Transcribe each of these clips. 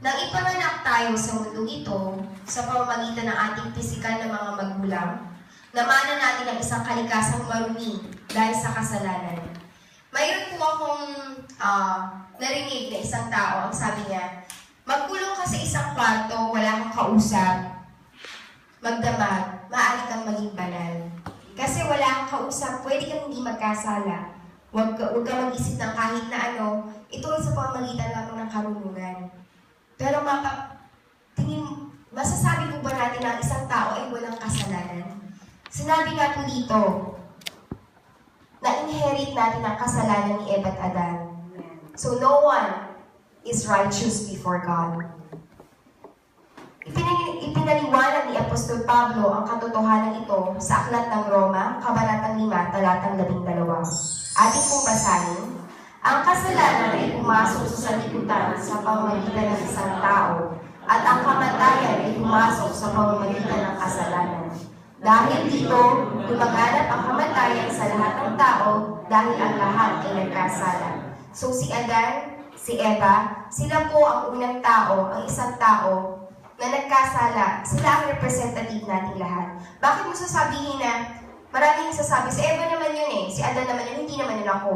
Nang ipanganak tayo sa mundong ito, sa pamamagitan ng ating pisikal na mga magulang, namana natin ang isang kalikasang marumi dahil sa kasalanan. Mayroon po akong narinig na isang tao, ang sabi niya, magkulong ka sa isang kwarto, wala kang kausap, magdamag, maaari kang maging banal. Kasi wala kang kausap, pwede kang hindi magkasala. Huwag ka mag-isip ng kahit na ano, ito ay sa pamamagitan lamang ng karunungan. Pero masasabi po ba natin na isang tao ay walang kasalanan? Sinabi nga po dito, na-inherit natin ang kasalanan ni Eva at Adan. So no one is righteous before God. Ipinaliwanag ni Apostol Pablo ang katotohanan ito sa Aklat ng Roma, Kabanatang 5, Talatang 12. Ating pong basahin, ang kasalanan ay pumasok sa sanlibutan sa pamamagitan ng isang tao, at ang kamatayan ay pumasok sa pamamagitan ng kasalanan. Dahil dito, lumaganap ang kamatayan sa lahat ng tao dahil ang lahat ay nagkasala. So si Adan, si Eva, sila po ang unang tao, ang isang tao na nagkasala. Sila ang representative natin lahat. Bakit mo sasabihin na maraming sasabi, si Eva naman yun eh, si Adan naman yun, hindi naman yun ako.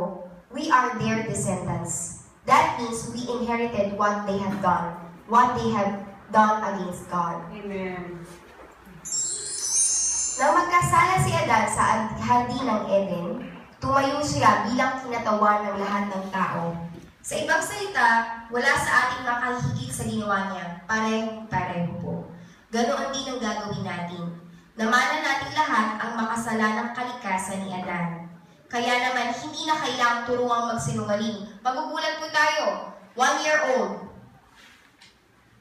We are their descendants. That means we inherited what they have done against God. Amen. Nang magkasala si Adan sa hardin ng Eden, tumayo siya bilang kinatawan ng lahat ng tao. Sa ibang salita, wala sa ating makahigit sa ginawa niya, pareho po. Ganoon din ang gagawin natin. Namana natin lahat ang makasalanang kalikasan ni Adan. Kaya naman, hindi na kailangang turuang magsinungaling. Magugulat po tayo, 1 year old.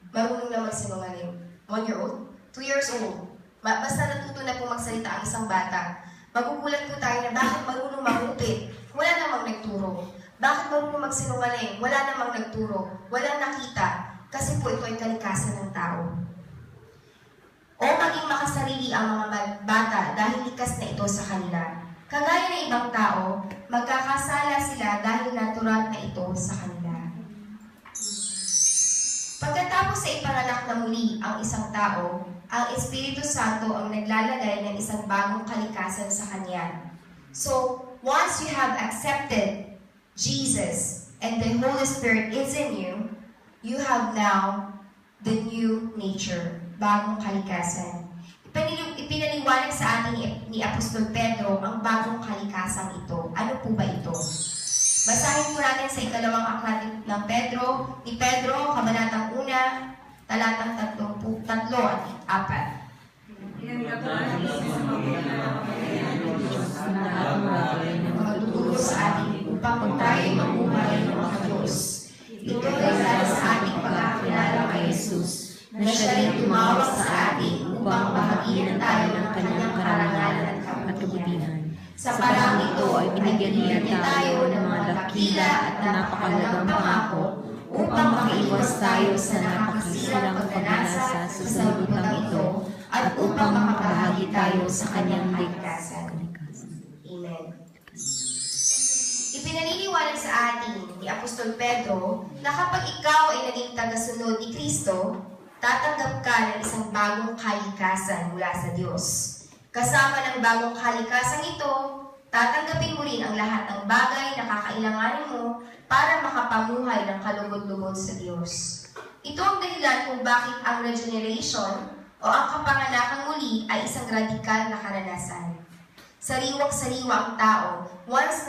Marunong na magsinungaling. 1 year old? 2 years old. Basta natuto na po magsalita ang isang bata. Magugulat po tayo na bakit marunong mangupit? Wala namang nagturo. Bakit marunong magsinungaling? Wala namang nagturo. Walang nakita. Kasi po ito ay kalikasan ng tao. O maging makasarili ang mga bata dahil likas na ito sa kanila. Kagaya ng ibang tao, magkakasala sila dahil natural na ito sa kanila. Pagkatapos sa ipanganak na muli ang isang tao, ang Espiritu Santo ang naglalagay ng isang bagong kalikasan sa kanya. So, once you have accepted Jesus and the Holy Spirit is in you, you have now the new nature, bagong kalikasan. Ipinaliwanag sa atin ni Apostol Pedro ang bagong kalikasang ito. Ano po ba ito? Basahin po natin sa ikalawang aklat ng Pedro, ni Pedro, Kabanatang 1, Talatang 3 at 4. Magtuturo sa atin upang tayo mamuhay ng mga Diyos. Ito ay dahil sa ating pagkakilala kay Jesus, na siya rin tumawag sa atin upang bahaginan tayo ng kanyang karangalan at kabutihan. Sa parang ito ay binigyan niya tayo ng mga dakila at napakahalagang pangako upang makaiwas tayo sa napakasilang pagnanasa sa sanlibutan ito at upang makabahagi tayo sa kanyang ligtasan. Amen. Ipinaliliwanag sa atin ni Apostol Pedro na kapag ikaw ay naging tagasunod ni Kristo, tatanggap ka ng isang bagong kalikasan mula sa Diyos. Kasama ng bagong kalikasan ito, tatanggapin mo rin ang lahat ng bagay na kakailanganin mo para makapamuhay ng kalugod-lugod sa Diyos. Ito ang dahilan kung bakit ang regeneration o ang kapanganakang muli ay isang radikal na karanasan. Sariwang-sariwa ang tao once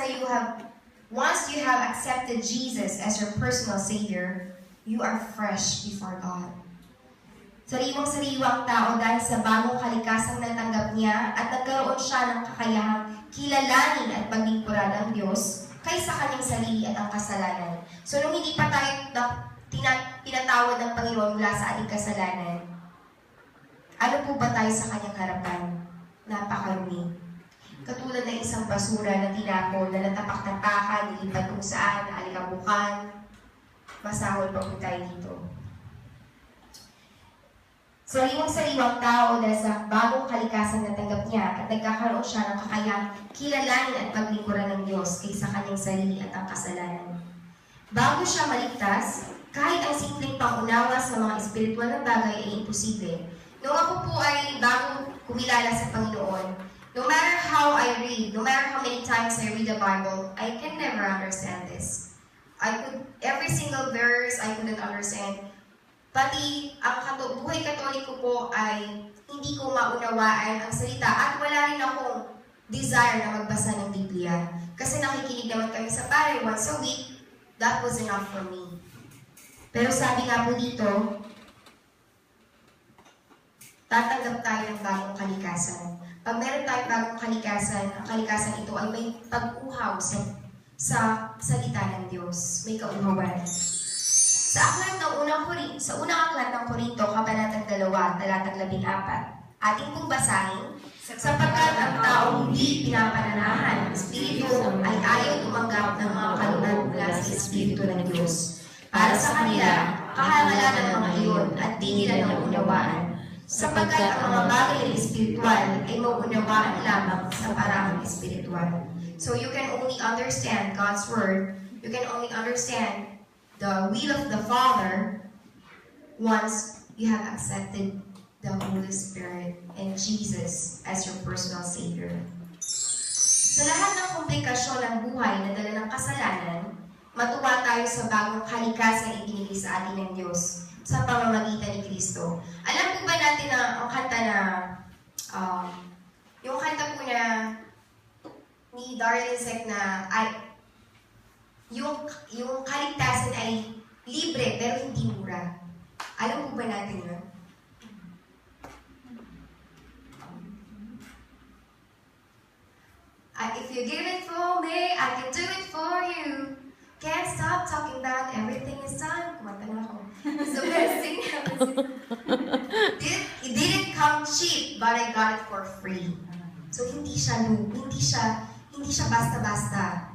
you have accepted Jesus as your personal Savior, you are fresh before God. Sariwang-sariwa ang tao dahil sa bagong kalikasang natanggap niya at nagkaroon siya ng kakayahang kilalanin at paglingkuran ng Diyos kaysa kanyang sarili at ang kasalanan. So, nung hindi pa tayo pinatawad ng Panginoon mula sa ating kasalanan, ano po ba tayo sa kanyang harapan? Napakarumi. Katulad ng isang basura na tinapon na natapak-tapakan, nilipat kung saan, alikabukan, masahol pa po tayo dito. Sariwang-sariwang tao dahil sa bagong kalikasan na tanggap niya at nagkakaroon siya ng kakayang kilalanin at paglingkuran ng Diyos kaysa kanyang sarili at ang kasalanan. Bago siya maligtas, kahit ang simpleng pangunawa sa sa mga espiritual na bagay ay imposible. Nung ako po ay bagong kumilala sa Panginoon, no matter how I read, no matter how many times I read the Bible, I can never understand this. Every single verse, I couldn't understand. Pati ang buhay Katoliko po ay hindi ko maunawaan ang salita at wala rin akong desire na magbasa ng Biblia. Kasi nakikinig naman kami sa pare once a week, that was enough for me. Pero sabi nga po dito, tatanggap tayo ng bagong kalikasan. Pag meron tayong bagong kalikasan, ang kalikasan ito ay may pag-uhaw sa salita ng Diyos. May kauhawan. Sa unang aklat ng Korinto, kabanatang 2, talatang 14, ating pong basahin, sapagkat ang taong hindi pinapananahan ng Espiritu ay ayaw tumanggap ng mga kaloob mula sa Espiritu ng Diyos. Para sa kanila, kahangalan ng mga iyon at di nila naunawaan, sapagkat ang mga bagay na espiritual ay maunawaan lamang sa parang espiritual. So you can only understand God's Word, you can only understand the will of the Father once you have accepted the Holy Spirit and Jesus as your personal Savior. Sa lahat ng komplikasyon ng buhay na dala ng kasalanan, matuwa tayo sa bagong kalikasan ibinigay sa atin ng Diyos sa pamamagitan ni Kristo. Alam po ba natin na ang kanta na, yung kanta po na ni Darlene Zek na, yung kaligtasan ay libre pero hindi mura. Alam po ba natin yun? If you give it for me, I can do it for you. Can't stop talking about everything is time. Kumanta na ako. So let's sing. It didn't come cheap, but I got it for free. So hindi siya basta-basta.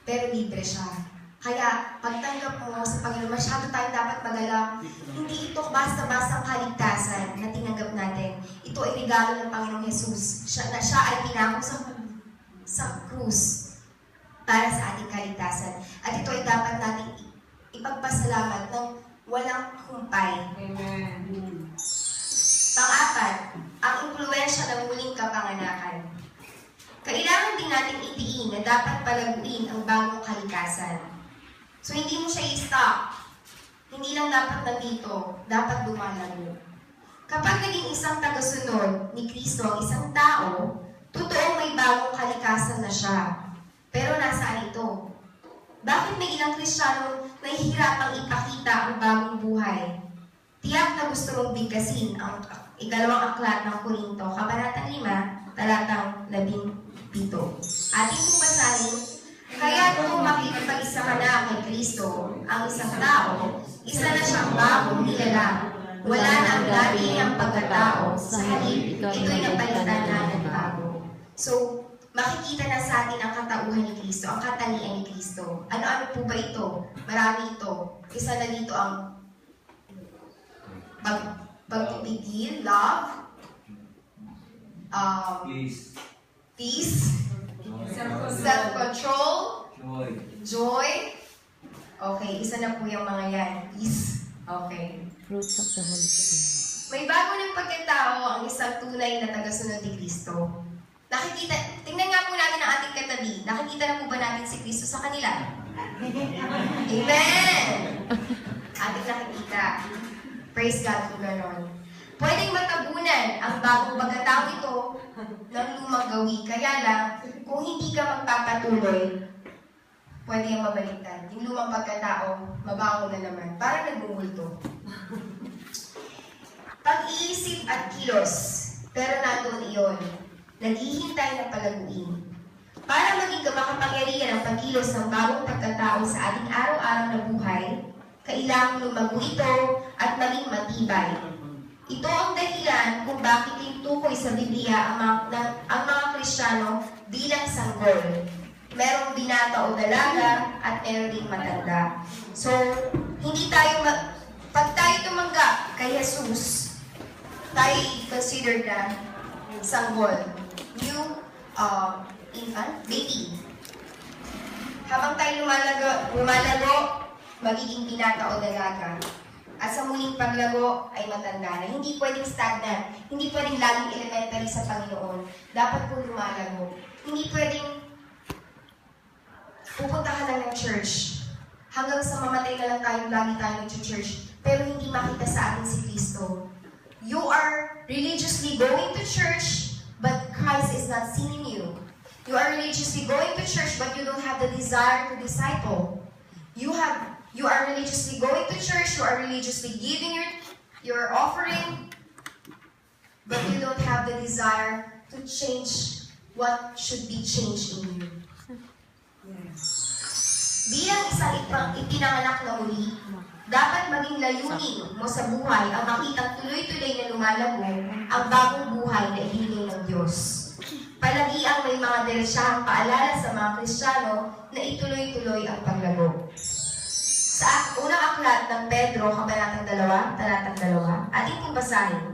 Pero libre siya. Kaya pagtanggap mo sa Panginoon, masyado tayong dapat magalak. Hindi ito basta-basta ang kaligtasan na tinanggap natin. Ito ay regalo ng Panginoong Jesus. Siya ay pinako sa krus para sa ating kaligtasan. At ito ay dapat natin ipagpasalamat ng walang humpay. Amen. Pang-apat, ang impluwensya ng muling kapanganakan. Kailangan din natin itiin na dapat palaguin ang bagong kalikasan. So hindi mo siya i-stop. Hindi lang dapat nandito, dapat lumalago. Kapag naging isang tagasunod ni Kristo ang isang tao, totoong may bagong kalikasan na siya. Pero nasaan ito? Bakit may ilang Kristiyanong nahihirapang ipakita ang bagong buhay? Tiyak na gusto mong bigkasin ang ikalawang aklat ng Korinto, kabanatang 5, talatang 17. Ating pong basahin, kaya kung makikipag-isa ka na kay Kristo, ang isang tao, isa na siyang bagong nilalang. Wala na ang dati niyang pagkatao, sa halip, ito'y napalitan na ng bago. So, makikita na sa atin ang katauhan ni Kristo, ang katalian ni Kristo. Ano-ano po ba ito? Marami ito. Isa na dito ang pagpipigil, love, peace, self-control, joy. Okay, isa na po yung mga yan. Peace. Okay. Fruits of the Holy Spirit. May bago ng pagkatao ang isang tunay na tagasunod ni Kristo. Tingnan nga po natin ang ating katabi. Nakikita na po ba natin si Kristo sa kanila? Amen! Ating nakikita. Praise God po ganon. Pwedeng matabunan ang bagong pagkatao ito ng lumang gawi. Kaya lang, kung hindi ka magpapatuloy, pwede yung mabaliktad. Yung lumang pagkatao, mabaho na naman. Parang nagbumulto. Pag-iisip at kilos, pero nandoon iyon. Naghihintay na palaguin. Para maging makapangyarihan ang pagkilos ng bagong pagkatao sa ating araw-araw na buhay, kailangang lumago ito at maging matibay. Ito ang dahilan kung bakit tinutukoy sa Biblia ang mga Kristiyano bilang sanggol. Merong binata o dalaga at meron ding matanda. So, pag tayo tumanggap kay Jesus, tayo considered na sanggol. New infant, baby. Habang tayo lumalago, magiging binata o dalaga. at sa muling paglago ay matanda na. Hindi pwedeng stagnant, hindi pwedeng laging elementary sa Panginoon. Dapat po lumalago. Hindi pwedeng pupunta ka lang ng church. Hanggang sa mamatay na lang tayo, lagi tayo nag-church. Pero hindi makita sa atin si Kristo. You are religiously going to church, but Christ is not seen in you. You are religiously going to church, but you don't have the desire to disciple. You are religiously going to church, you are religiously giving your offering, but you don't have the desire to change what should be changed in you. Bilang isang ipinanganak na muli, dapat maging layunin mo sa buhay ang makitang tuloy-tuloy na lumalago ang bagong buhay na ihingi ng Diyos. Palagi ang may mga diretsahang paalala sa mga Kristiyano na ituloy-tuloy ang paglago. Sa unang aklat ng Pedro, kabanatang 2, talatang 2, ating kong basahin.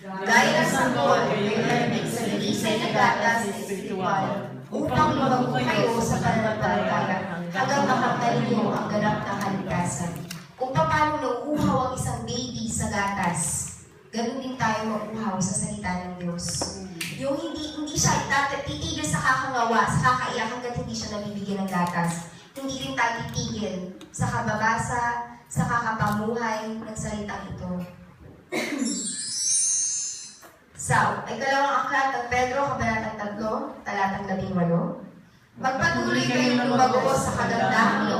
Gaya ng sanggol, kayo narinig sa lilisay na gatas na espiritual, upang lumago kayo sa pananampalataya hanggang makamtan niyo ang ganap na kaligtasan. Kung paano nauuhaw ang isang baby sa gatas, ganun din tayo mauuhaw sa salita ng Diyos. Yung hindi siya titigil sa kakangawa, sa kakaiyak hanggang hindi siya nabibigyan ng gatas. Hindi rin tayo titigil sa kababasa, sa kakapamuhay ng salitang ito. Sa ikalawang aklat ng Pedro, kabanatang 3, talatang 18. Magpatuloy kayong lumago sa kagandahang loob